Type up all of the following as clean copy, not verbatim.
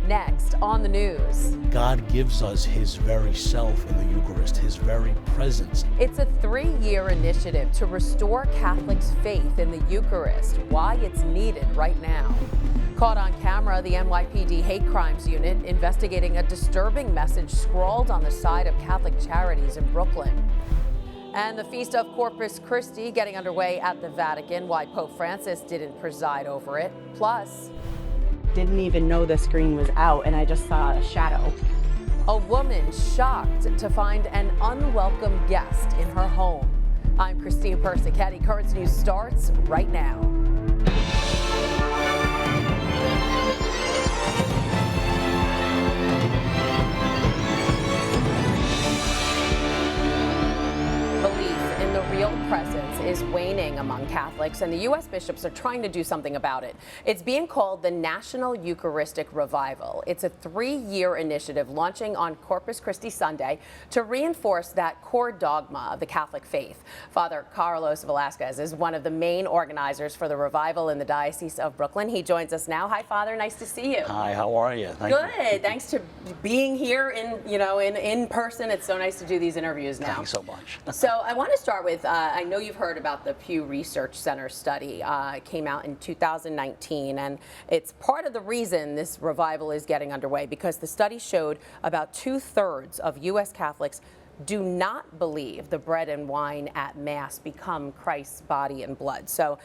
Next on the news. God gives us his very self in the Eucharist, his very presence. It's a 3-year initiative to restore Catholics' faith in the Eucharist. Why it's needed right now. Caught on camera, the NYPD Hate Crimes Unit investigating a disturbing message scrawled on the side of Catholic Charities in Brooklyn. And the Feast of Corpus Christi getting underway at the Vatican. Why Pope Francis didn't preside over it. Plus, didn't even know the screen was out, and I just saw a shadow. A woman shocked to find an unwelcome guest in her home. I'm Christine Persichetti. Currents News starts right now. Real presence is waning among Catholics, and the U.S. bishops are trying to do something about it. It's being called the National Eucharistic Revival. It's a 3-year initiative launching on Corpus Christi Sunday to reinforce that core dogma of the Catholic faith. Father Carlos Velasquez is one of the main organizers for the revival in the Diocese of Brooklyn. He joins us now. Hi, Father. Nice to see you. Hi, how are you? Good. Thanks to being here in person. It's so nice to do these interviews now. Thanks so much. So I want to start with, I know you've heard about the Pew Research Center study. It came out in 2019, and it's part of the reason this revival is getting underway, because the study showed about 2/3 of U.S. Catholics do not believe the bread and wine at Mass become Christ's body and blood. So,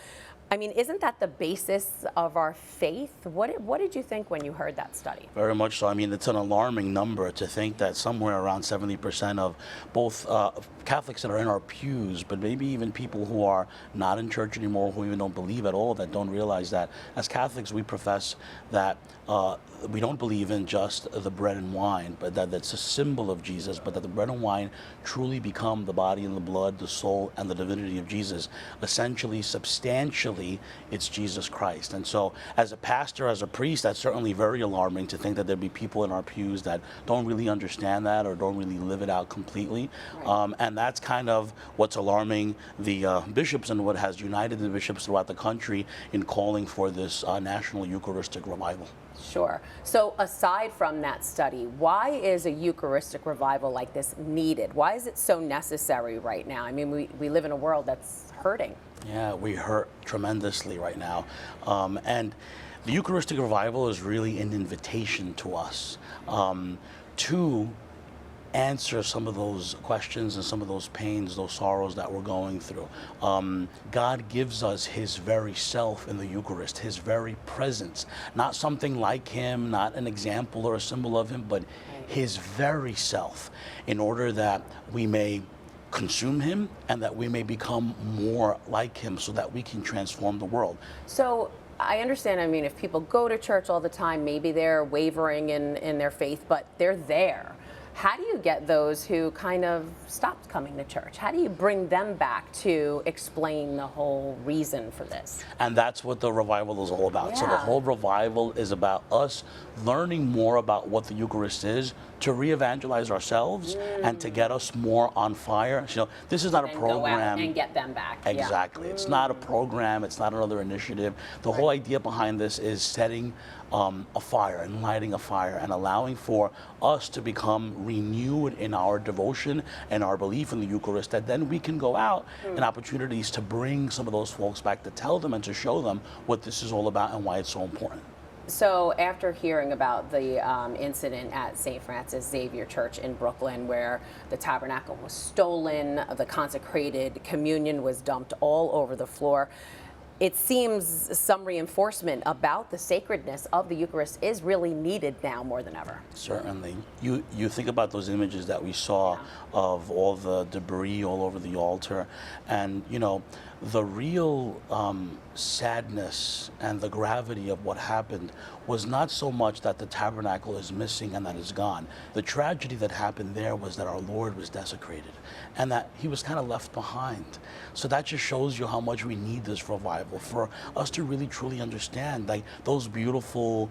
I mean, isn't that the basis of our faith? What did you think when you heard that study? Very much so. I mean, it's an alarming number to think that somewhere around 70% of both Catholics that are in our pews, but maybe even people who are not in church anymore, who even don't believe at all, that don't realize that as Catholics we profess that we don't believe in just the bread and wine, but that it's a symbol of Jesus, but that the bread and wine truly become the body and the blood, the soul and the divinity of Jesus. Essentially, substantially, it's Jesus Christ. And so as a pastor, as a priest, that's certainly very alarming to think that there'd be people in our pews that don't really understand that or don't really live it out completely. Right. And that's kind of what's alarming the bishops, and what has united the bishops throughout the country in calling for this National Eucharistic Revival. Sure. So aside from that study, why is a Eucharistic revival like this needed? Why is it so necessary right now? I mean, we live in a world that's hurting. Yeah, we hurt tremendously right now. And the Eucharistic revival is really an invitation to us to answer some of those questions and some of those pains, those sorrows that we're going through. God gives us his very self in the Eucharist, his very presence, not something like him, not an example or a symbol of him, but his very self, in order that we may consume him and that we may become more like him, so that we can transform the world. So I understand, I mean, if people go to church all the time, maybe they're wavering in their faith, but they're there. How do you get those who kind of stopped coming to church? How do you bring them back to explain the whole reason for this? And that's what the revival is all about. Yeah. So the whole revival is about us learning more about what the Eucharist is, to re-evangelize ourselves and to get us more on fire. You know, this is not a program. Go out and get them back. Exactly. It's not a program. It's not another initiative. The whole idea behind this is setting a fire and lighting a fire and allowing for us to become renewed in our devotion and our belief in the Eucharist, that then we can go out and opportunities to bring some of those folks back, to tell them and to show them what this is all about and why it's so important. So after hearing about the incident at St. Francis Xavier Church in Brooklyn, where the tabernacle was stolen, the consecrated communion was dumped all over the floor, it seems some reinforcement about the sacredness of the Eucharist is really needed now more than ever. Certainly. You think about those images that we saw of all the debris all over the altar, and you know, the real sadness and the gravity of what happened was not so much that the tabernacle is missing and that it's gone. The tragedy that happened there was that our Lord was desecrated and that he was kind of left behind. So that just shows you how much we need this revival, for us to really truly understand, like, those beautiful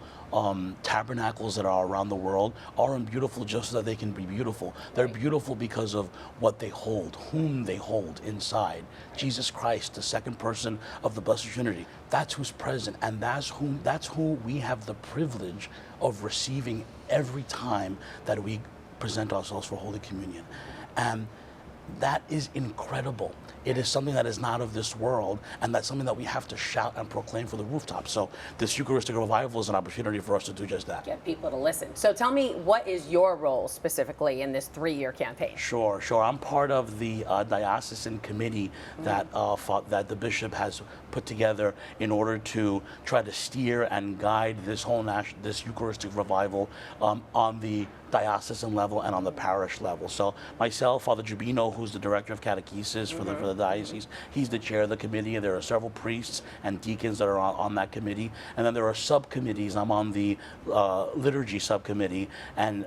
tabernacles that are around the world aren't beautiful just so that they can be beautiful. They're beautiful because of what they hold, whom they hold inside, Jesus Christ. Christ, the second person of the Blessed Trinity. That's who's present, and that's who we have the privilege of receiving every time that we present ourselves for Holy Communion. And that is incredible. It is something that is not of this world, and that's something that we have to shout and proclaim for the rooftops. So this Eucharistic revival is an opportunity for us to do just that. Get people to listen. So tell me, what is your role specifically in this 3-year campaign? Sure. I'm part of the diocesan committee that that the bishop has put together in order to try to steer and guide this whole this Eucharistic revival on the diocesan level and on the parish level. So myself, Father Giubino, who's the director of catechesis for the diocese, he's the chair of the committee. There are several priests and deacons that are on that committee, and then there are subcommittees. I'm on the liturgy subcommittee, and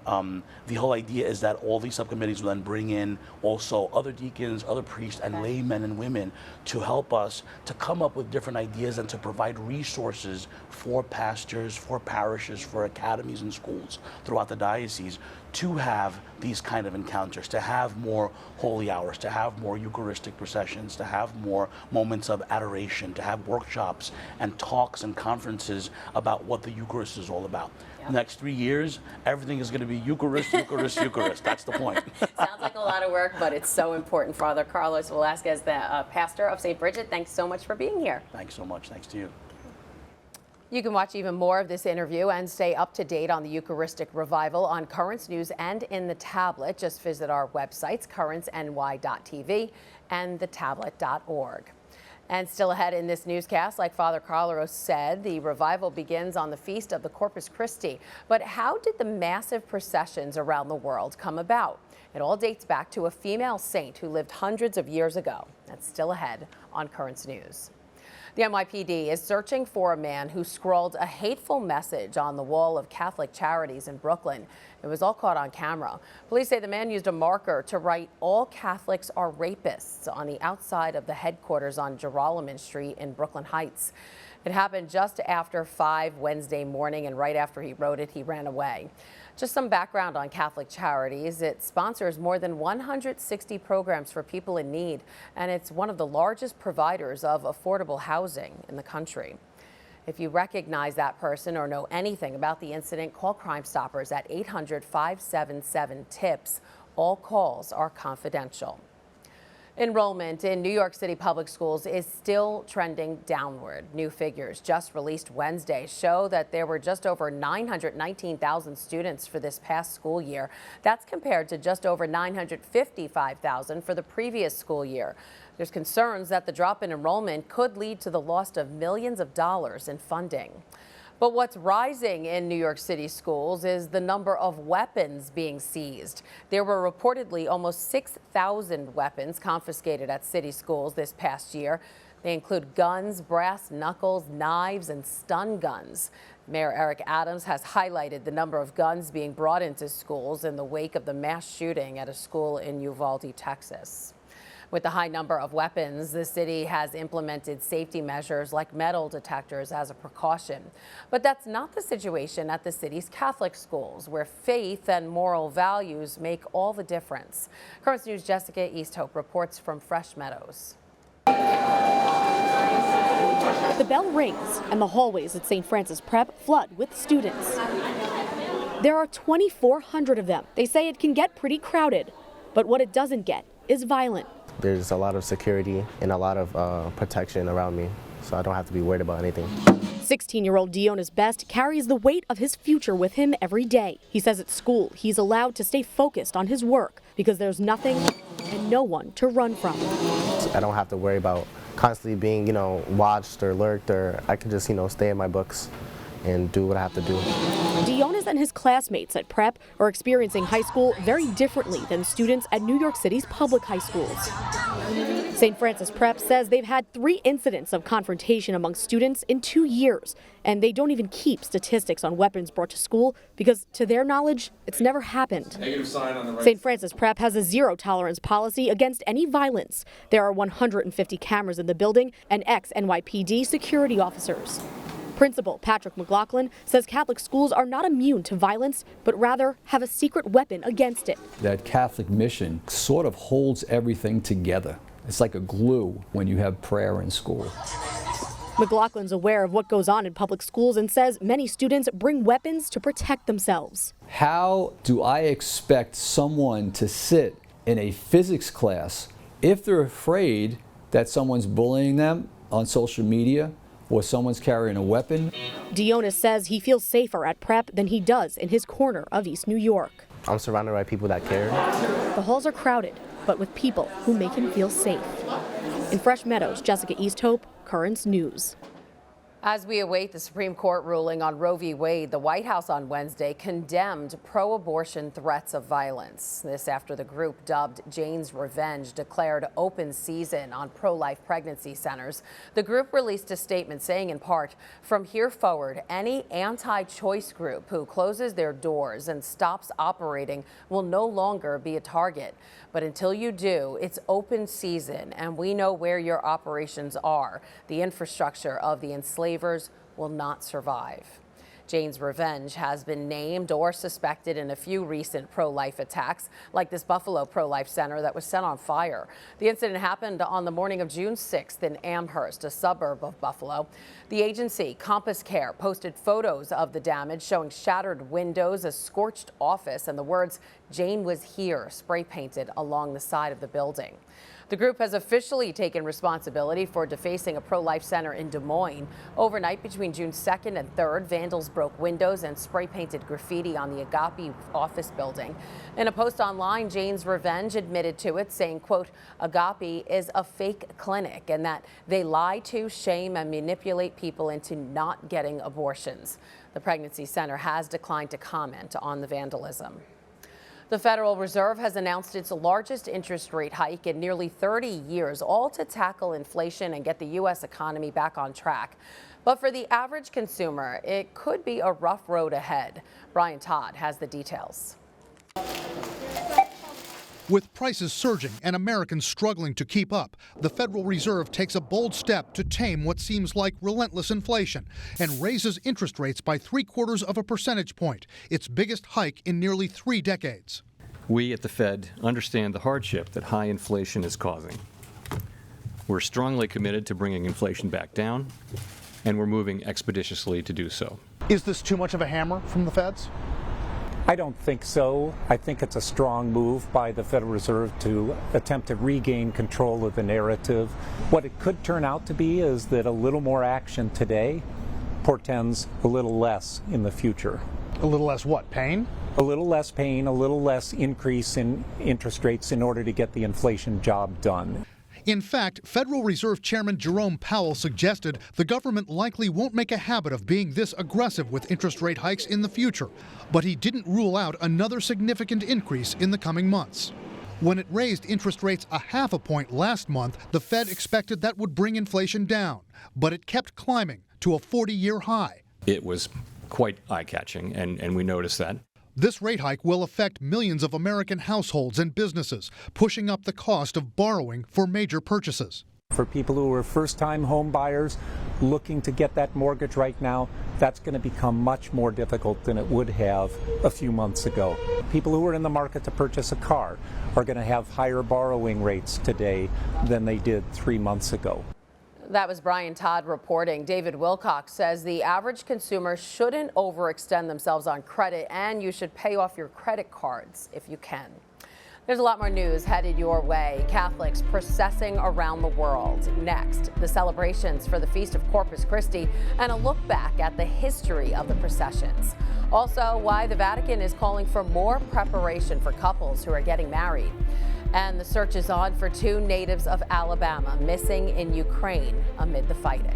the whole idea is that all these subcommittees will then bring in also other deacons, other priests, and laymen and women to help us to come up with different ideas and to provide resources for pastors, for parishes, for academies and schools throughout the diocese to have these kind of encounters, to have more holy hours, to have more Eucharistic processions, to have more moments of adoration, to have workshops and talks and conferences about what the Eucharist is all about. The next 3 years, everything is going to be Eucharist, Eucharist, Eucharist. That's the point. Sounds like a lot of work, but it's so important. Father Carlos Velasquez, the pastor of St. Bridget, thanks so much for being here. Thanks so much. Thanks to you. You can watch even more of this interview and stay up to date on the Eucharistic revival on Currents News and in the tablet. Just visit our websites, currentsny.tv and thetablet.org. And still ahead in this newscast, like Father Carlos said, the revival begins on the Feast of the Corpus Christi. But how did the massive processions around the world come about? It all dates back to a female saint who lived hundreds of years ago. That's still ahead on Currents News. The NYPD is searching for a man who scrawled a hateful message on the wall of Catholic Charities in Brooklyn. It was all caught on camera. Police say the man used a marker to write "All Catholics are rapists" on the outside of the headquarters on ENROLLMENT Street in Brooklyn Heights. It happened just after 5 Wednesday morning, and right after he wrote it, he ran away. Just some background on Catholic Charities. It sponsors more than 160 programs for people in need, and it's one of the largest providers of affordable housing in the country. If you recognize that person or know anything about the incident, call Crime Stoppers at 800-577-TIPS. All calls are confidential. Enrollment in New York City public schools is still trending downward. New figures just released Wednesday show that there were just over 919,000 students for this past school year. That's compared to just over 955,000 for the previous school year. There's concerns that the drop in enrollment could lead to the loss of millions of dollars in funding. But what's rising in New York City schools is the number of weapons being seized. There were reportedly almost 6,000 weapons confiscated at city schools this past year. They include guns, brass knuckles, knives, and stun guns. Mayor Eric Adams has highlighted the number of guns being brought into schools in the wake of the mass shooting at a school in Uvalde, Texas. With the high number of weapons, the city has implemented safety measures like metal detectors as a precaution. But that's not the situation at the city's Catholic schools, where faith and moral values make all the difference. Currents News' Jessica Easthope reports from Fresh Meadows. The bell rings and the hallways at St. Francis Prep flood with students. There are 2,400 of them. They say it can get pretty crowded, but what it doesn't get is violent. There's a lot of security and a lot of protection around me, so I don't have to be worried about anything. 16-year-old Dionis Best carries the weight of his future with him every day. He says at school he's allowed to stay focused on his work because there's nothing and no one to run from. I don't have to worry about constantly being, watched or lurked, or I can just, stay in my books and do what I have to do. Dionis and his classmates at Prep are experiencing high school very differently than students at New York City's public high schools. St. Francis Prep says they've had 3 incidents of confrontation among students in 2 years, and they don't even keep statistics on weapons brought to school because, to their knowledge, it's never happened. St. Francis Prep has a zero-tolerance policy against any violence. There are 150 cameras in the building and ex-NYPD security officers. Principal Patrick McLaughlin says Catholic schools are not immune to violence, but rather have a secret weapon against it. That Catholic mission sort of holds everything together. It's like a glue when you have prayer in school. McLaughlin's aware of what goes on in public schools and says many students bring weapons to protect themselves. How do I expect someone to sit in a physics class if they're afraid that someone's bullying them on social media or someone's carrying a weapon? Dionis says he feels safer at prep than he does in his corner of East New York. I'm surrounded by people that care. The halls are crowded, but with people who make him feel safe. In Fresh Meadows, Jessica Easthope, Currents News. As we await the Supreme Court ruling on Roe v. Wade, the White House on Wednesday condemned pro-abortion threats of violence. This after the group dubbed Jane's Revenge declared open season on pro-life pregnancy centers. The group released a statement saying in part, "From here forward, any anti-choice group who closes their doors and stops operating will no longer be a target. But until you do, it's open season, and we know where your operations are. The infrastructure of the enslavers will not survive." Jane's Revenge has been named or suspected in a few recent pro-life attacks, like this Buffalo pro-life center that was set on fire. The incident happened on the morning of June 6th in Amherst, a suburb of Buffalo. The agency, Compass Care, posted photos of the damage showing shattered windows, a scorched office, and the words "Jane was here" spray painted along the side of the building. The group has officially taken responsibility for defacing a pro-life center in Des Moines. Overnight between June 2nd and 3rd, vandals broke windows and spray-painted graffiti on the Agape office building. In a post online, Jane's Revenge admitted to it, saying, quote, "Agape is a fake clinic and that they lie to, shame, and manipulate people into not getting abortions." The pregnancy center has declined to comment on the vandalism. The Federal Reserve has announced its largest interest rate hike in nearly 30 years, all to tackle inflation and get the U.S. economy back on track. But for the average consumer, it could be a rough road ahead. Brian Todd has the details. With prices surging and Americans struggling to keep up, the Federal Reserve takes a bold step to tame what seems like relentless inflation and raises interest rates by 3/4 of a percentage point, its biggest hike in nearly 3 decades. We at the Fed understand the hardship that high inflation is causing. We're strongly committed to bringing inflation back down, and we're moving expeditiously to do so. Is this too much of a hammer from the feds? I don't think so. I think it's a strong move by the Federal Reserve to attempt to regain control of the narrative. What it could turn out to be is that a little more action today portends a little less in the future. A little less what, pain? A little less pain, a little less increase in interest rates in order to get the inflation job done. In fact, Federal Reserve Chairman Jerome Powell suggested the government likely won't make a habit of being this aggressive with interest rate hikes in the future, but he didn't rule out another significant increase in the coming months. When it raised interest rates 0.5 point last month, the Fed expected that would bring inflation down, but it kept climbing to a 40-year high. It was quite eye-catching, and we noticed that. This rate hike will affect millions of American households and businesses, pushing up the cost of borrowing for major purchases. For people who are first-time home buyers looking to get that mortgage right now, that's going to become much more difficult than it would have a few months ago. People who are in the market to purchase a car are going to have higher borrowing rates today than they did 3 months ago. That was Brian Todd reporting. David Wilcox says the average consumer shouldn't overextend themselves on credit, and you should pay off your credit cards if you can. There's a lot more news headed your way. Catholics processing around the world. Next, the celebrations for the Feast of Corpus Christi and a look back at the history of the processions. Also, why the Vatican is calling for more preparation for couples who are getting married. And the search is on for 2 natives of Alabama missing in Ukraine amid the fighting.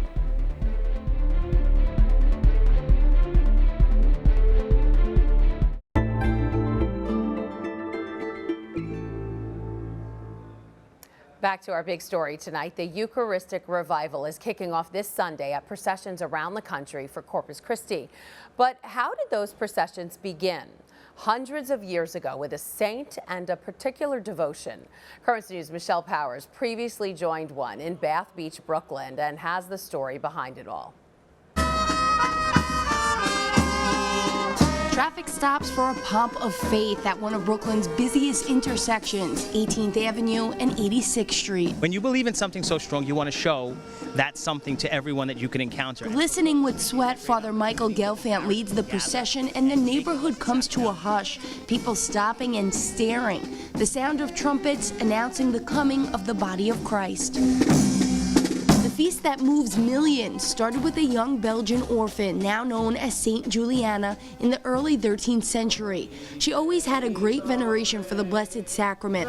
Back to our big story tonight. The Eucharistic revival is kicking off this Sunday at processions around the country for Corpus Christi. But how did those processions begin? Hundreds of years ago with a saint and a particular devotion. Currents News' Michelle Powers previously joined one in Bath Beach, Brooklyn, and has the story behind it all. Traffic stops for a pump of faith at one of Brooklyn's busiest intersections, 18th Avenue and 86th Street. When you believe in something so strong, you want to show that something to everyone that you can encounter. Glistening with sweat, Father Michael Gelfand leads the procession, and the neighborhood comes to a hush, people stopping and staring. The sound of trumpets announcing the coming of the body of Christ. The feast that moves millions started with a young Belgian orphan, now known as Saint Juliana, in the early 13th century. She always had a great veneration for the Blessed Sacrament,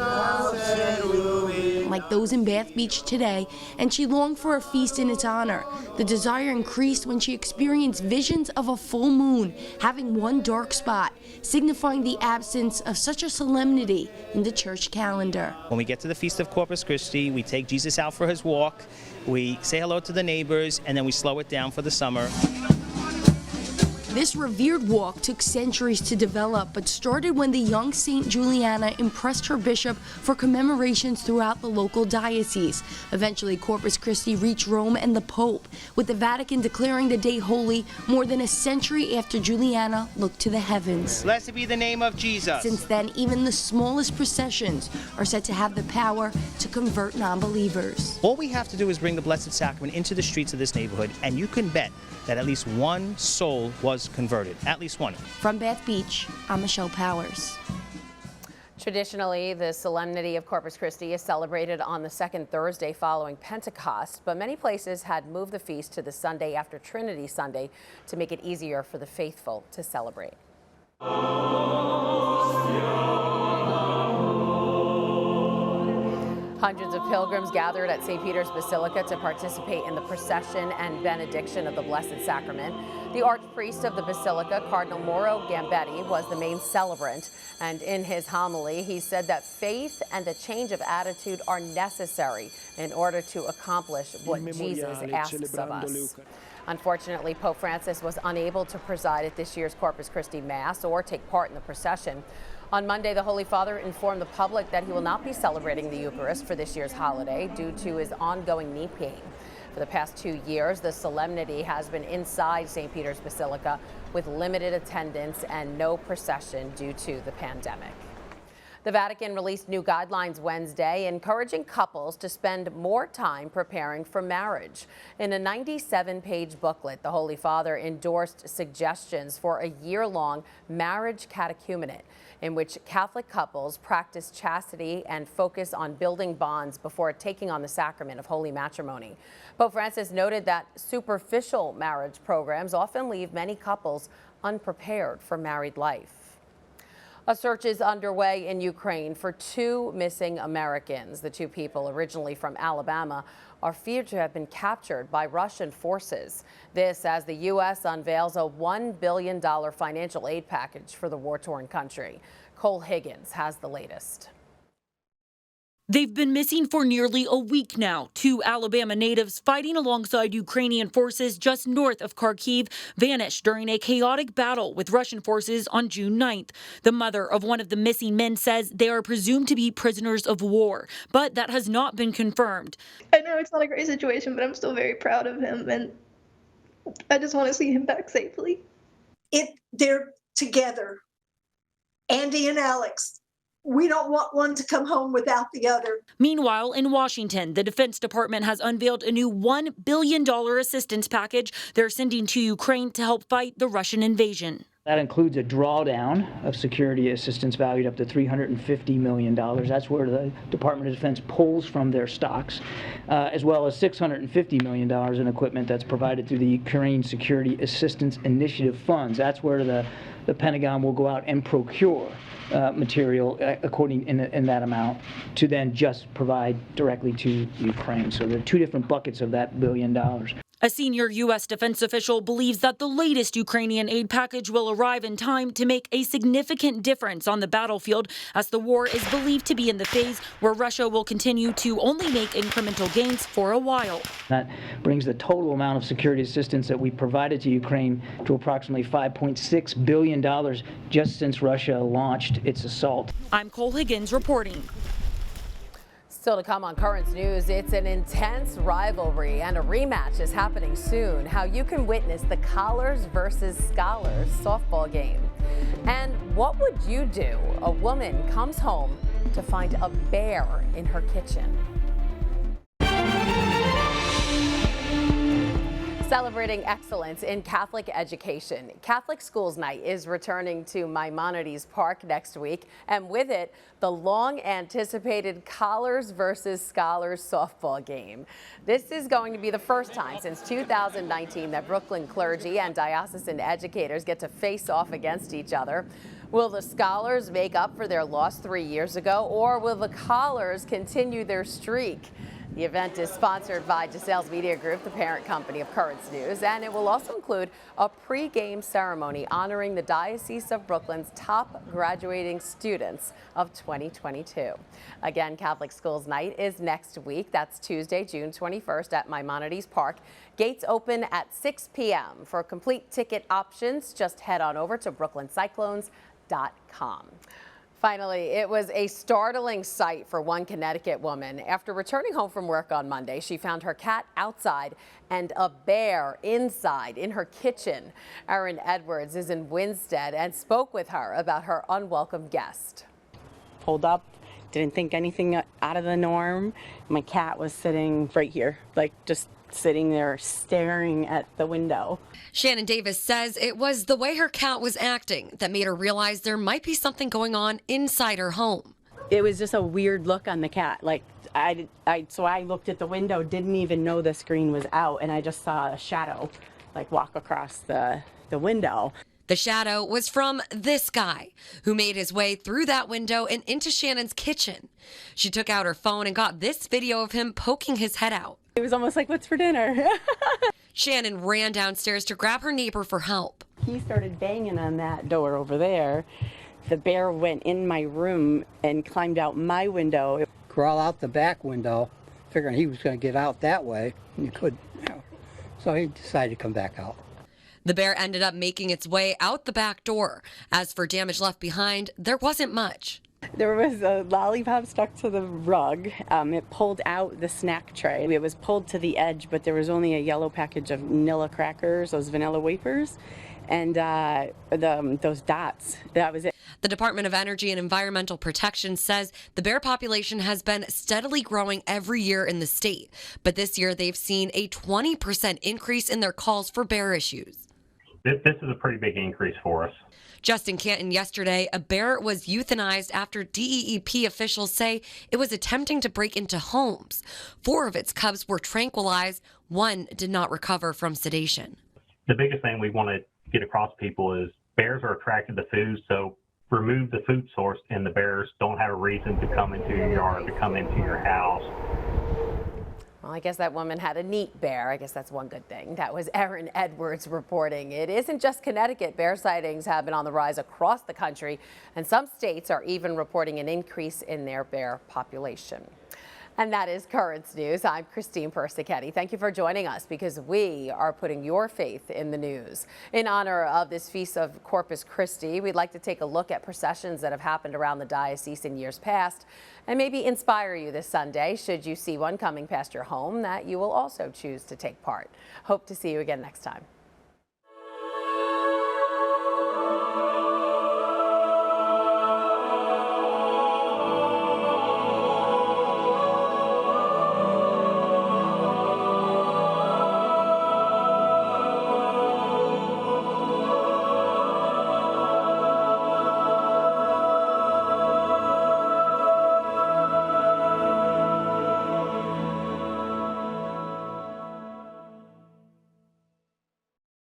like those in Bath Beach today, and she longed for a feast in its honor. The desire increased when she experienced visions of a full moon having one dark spot, signifying the absence of such a solemnity in the church calendar. When we get to the Feast of Corpus Christi, we take Jesus out for his walk, we say hello to the neighbors, and then we slow it down for the summer. This revered walk took centuries to develop, but started when the young Saint Juliana impressed her bishop for commemorations throughout the local diocese. Eventually, Corpus Christi reached Rome and the Pope, with the Vatican declaring the day holy more than a century after Juliana looked to the heavens. Blessed be the name of Jesus. Since then, even the smallest processions are said to have the power to convert non-believers. All we have to do is bring the Blessed Sacrament into the streets of this neighborhood, and you can bet that at least one soul was converted, at least one. From Bath Beach, I'm Michelle Powers. Traditionally, the Solemnity of Corpus Christi is celebrated on the second Thursday following Pentecost, but many places had moved the feast to the Sunday after Trinity Sunday to make it easier for the faithful to celebrate. Hundreds of pilgrims gathered at St. Peter's Basilica to participate in the procession and benediction of the Blessed Sacrament. The archpriest of the Basilica, Cardinal Mauro Gambetti, was the main celebrant, and in his homily, he said that faith and a change of attitude are necessary in order to accomplish what Jesus asks of us. Unfortunately, Pope Francis was unable to preside at this year's Corpus Christi Mass or take part in the procession. On Monday, the Holy Father informed the public that he will not be celebrating the Eucharist for this year's holiday due to his ongoing knee pain. For the past 2 years, the solemnity has been inside St. Peter's Basilica with limited attendance and no procession due to the pandemic. The Vatican released new guidelines Wednesday encouraging couples to spend more time preparing for marriage. In a 97-page booklet, the Holy Father endorsed suggestions for a year-long marriage catechumenate in which Catholic couples practice chastity and focus on building bonds before taking on the sacrament of holy matrimony. Pope Francis noted that superficial marriage programs often leave many couples unprepared for married life. A search is underway in Ukraine for 2 missing Americans. The 2 people, originally from Alabama, are feared to have been captured by Russian forces. This as the U.S. unveils a $1 billion financial aid package for the war-torn country. Cole Higgins has the latest. They've been missing for nearly a week now. 2 Alabama natives fighting alongside Ukrainian forces just north of Kharkiv vanished during a chaotic battle with Russian forces on June 9th. The mother of one of the missing men says they are presumed to be prisoners of war, but that has not been confirmed. I know it's not a great situation, but I'm still very proud of him, and I just want to see him back safely. They're together, Andy and Alex. We don't want one to come home without the other. Meanwhile, in Washington, the Defense Department has unveiled a new $1 billion assistance package they're sending to Ukraine to help fight the Russian invasion. That includes a drawdown of security assistance valued up to $350 million. That's where the Department of Defense pulls from their stocks, as well as $650 million in equipment that's provided through the Ukraine Security Assistance Initiative funds. That's where the Pentagon will go out and procure material according in that amount to then just provide directly to Ukraine. So there are 2 different buckets of that $1 billion. A senior U.S. defense official believes that the latest Ukrainian aid package will arrive in time to make a significant difference on the battlefield, as the war is believed to be in the phase where Russia will continue to only make incremental gains for a while. That brings the total amount of security assistance that we provided to Ukraine to approximately $5.6 billion just since Russia launched its assault. I'm Cole Higgins reporting. Still to come on Currents News, it's an intense rivalry and a rematch is happening soon. How you can witness the Collars versus Scholars softball game. And what would you do? A woman comes home to find a bear in her kitchen. Celebrating excellence in Catholic education, Catholic Schools Night is returning to Maimonides Park next week, and with it, the long-anticipated Collars versus Scholars softball game. This is going to be the first time since 2019 that Brooklyn clergy and diocesan educators get to face off against each other. Will the Scholars make up for their loss 3 years ago, or will the Collars continue their streak? The event is sponsored by DeSales Media Group, the parent company of Currents News, and it will also include a pre-game ceremony honoring the Diocese of Brooklyn's top graduating students of 2022. Again, Catholic Schools Night is next week. That's Tuesday, June 21st at Maimonides Park. Gates open at 6 p.m. For complete ticket options, just head on over to brooklyncyclones.com. Finally, it was a startling sight for one Connecticut woman. After returning home from work on Monday, she found her cat outside and a bear inside in her kitchen. Erin Edwards is in Winstead and spoke with her about her unwelcome guest. Pulled up, didn't think anything out of the norm. My cat was sitting right here, like just sitting there staring at the window. Shannon Davis says it was the way her cat was acting that made her realize there might be something going on inside her home. It was just a weird look on the cat. Like so I looked at the window, didn't even know the screen was out, and I just saw a shadow like walk across the window. The shadow was from this guy who made his way through that window and into Shannon's kitchen. She took out her phone and got this video of him poking his head out. It was almost like, what's for dinner? Shannon ran downstairs to grab her neighbor for help. He started banging on that door over there. The bear went in my room and climbed out my window. Crawl out the back window, figuring he was going to get out that way, and you could, so he decided to come back out. The bear ended up making its way out the back door. As for damage left behind, there wasn't much. There was a lollipop stuck to the rug. It pulled out the snack tray. It was pulled to the edge, but there was only a yellow package of Nilla crackers, those vanilla wafers, and those dots. That was it. The Department of Energy and Environmental Protection says the bear population has been steadily growing every year in the state. But this year they've seen a 20% increase in their calls for bear issues. This is a pretty big increase for us. Just in Canton yesterday, a bear was euthanized after DEEP officials say it was attempting to break into homes. 4 of its cubs were tranquilized. 1 did not recover from sedation. The biggest thing we want to get across to people is bears are attracted to food, so remove the food source and the bears don't have a reason to come into your yard, to come into your house. Well, I guess that woman had a neat bear. I guess that's one good thing. That was Erin Edwards reporting. It isn't just Connecticut. Bear sightings have been on the rise across the country, and some states are even reporting an increase in their bear population. And that is Currents News. I'm Christine Persichetti. Thank you for joining us because we are putting your faith in the news. In honor of this Feast of Corpus Christi, we'd like to take a look at processions that have happened around the diocese in years past and maybe inspire you this Sunday, should you see one coming past your home, that you will also choose to take part. Hope to see you again next time.